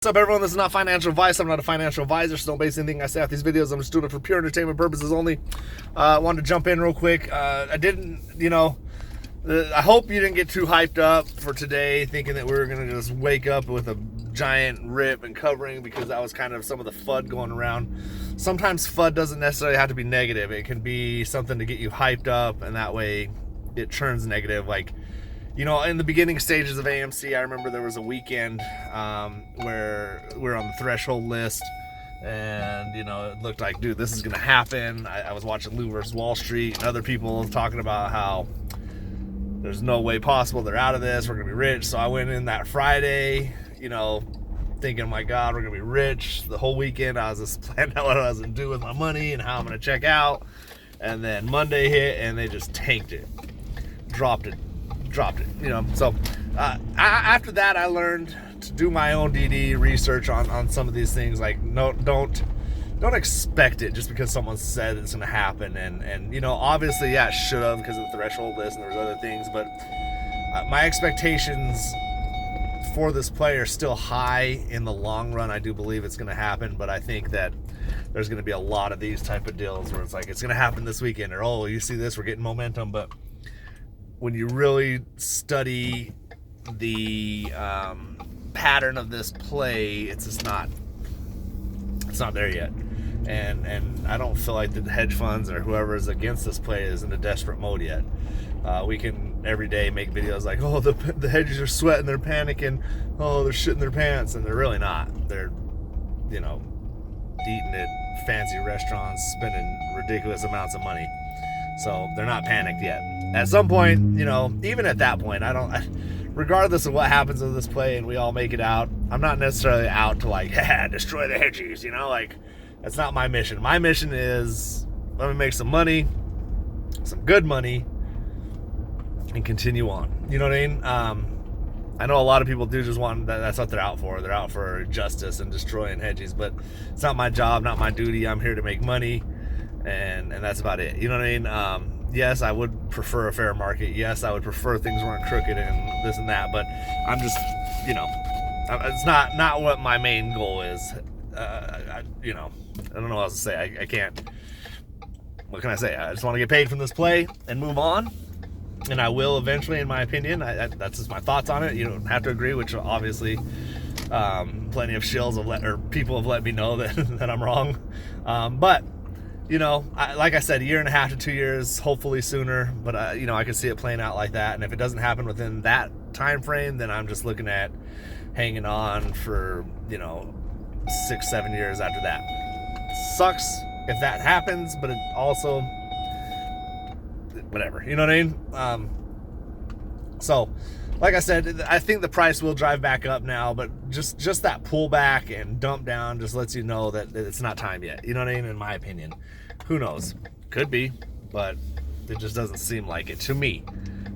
What's up, everyone? This is not financial advice. I'm not a financial advisor, so don't base anything I say off these videos. I'm just doing it for pure entertainment purposes only. Wanted to jump in real quick. I didn't, I hope you didn't get too hyped up for today, thinking that we were going to just wake up with a giant rip and covering, because that was kind of some of the FUD going around. Sometimes FUD doesn't necessarily have to be negative. It can be something to get you hyped up, and that way it turns negative. Like, in the beginning stages of AMC, I remember there was a weekend where we were on the threshold list, and, it looked like, dude, this is going to happen. I was watching Lou vs. Wall Street and other people talking about how there's no way possible they're out of this. We're going to be rich. So I went in that Friday, thinking, my God, we're going to be rich. The whole weekend, I was just planning out what I was going to do with my money and how I'm going to check out. And then Monday hit, and they just tanked it, dropped it. So after that, I learned to do my own DD research on some of these things. Like, no, don't expect it just because someone said it's going to happen. And obviously, yeah, it should have, because of the threshold list and there was other things. But my expectations for this play are still high in the long run. I do believe it's going to happen, but I think that there's going to be a lot of these type of deals where it's like, it's going to happen this weekend, or, oh, you see this, we're getting momentum. But when you really study the pattern of this play, it's just not there yet. And I don't feel like the hedge funds or whoever is against this play is in a desperate mode yet. We can every day make videos like, oh, the hedges are sweating, they're panicking, oh, they're shitting their pants, and they're really not. They're, eating at fancy restaurants, spending ridiculous amounts of money. So they're not panicked yet. At some point, even at that point, regardless of what happens with this play and we all make it out, I'm not necessarily out to destroy the hedges, that's not my mission. My mission is, let me make some money, some good money, and continue on. You know what I mean? I know a lot of people do just want, that's what they're out for. They're out for justice and destroying hedges, but it's not my job, not my duty. I'm here to make money, and that's about it. You know what I mean? Yes, I would prefer a fair market. Yes, I would prefer things weren't crooked and this and that, but I'm just, it's not what my main goal is. I don't know what else to say. I can't, what can I say? I just want to get paid from this play and move on. And I will eventually, in my opinion. That's just my thoughts on it. You don't have to agree, which obviously plenty of shills people have let me know that I'm wrong. But like I said, 1.5 to 2 years, hopefully sooner. But I can see it playing out like that. And if it doesn't happen within that time frame, then I'm just looking at hanging on for 6-7 years after that. Sucks if that happens, but it also, whatever, you know what I mean? So like I said, I think the price will drive back up now, but just that pullback and dump down just lets you know that it's not time yet. You know what I mean? In my opinion, who knows? Could be, but it just doesn't seem like it to me.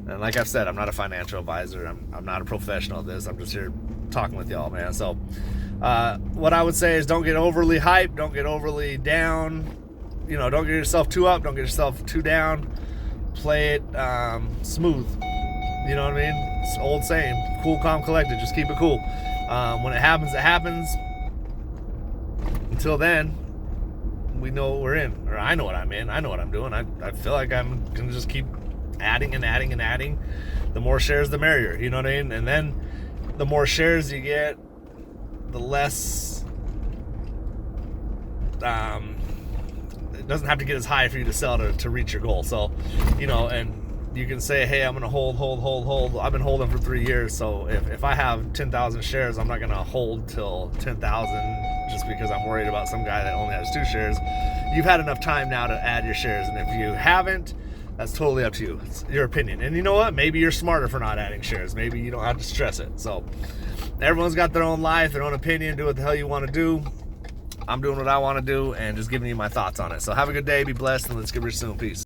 And like I've said, I'm not a financial advisor. I'm not a professional at this. I'm just here talking with y'all, man. So what I would say is, don't get overly hyped. Don't get overly down. Don't get yourself too up. Don't get yourself too down. Play it smooth. You know what I mean? It's an old saying, cool, calm, collected. Just keep it cool. When it happens, it happens. Until then, we know what we're in. Or I know what I'm in. I know what I'm doing. I feel like I'm going to just keep adding and adding and adding. The more shares, the merrier. You know what I mean? And then the more shares you get, the less... it doesn't have to get as high for you to sell to reach your goal. So, and you can say, hey, I'm going to hold. I've been holding for 3 years. So if I have 10,000 shares, I'm not going to hold till 10,000 just because I'm worried about some guy that only has 2 shares. You've had enough time now to add your shares. And if you haven't, that's totally up to you. It's your opinion. And you know what? Maybe you're smarter for not adding shares. Maybe you don't have to stress it. So everyone's got their own life, their own opinion. Do what the hell you want to do. I'm doing what I want to do and just giving you my thoughts on it. So have a good day, be blessed, and let's get rich soon. Peace.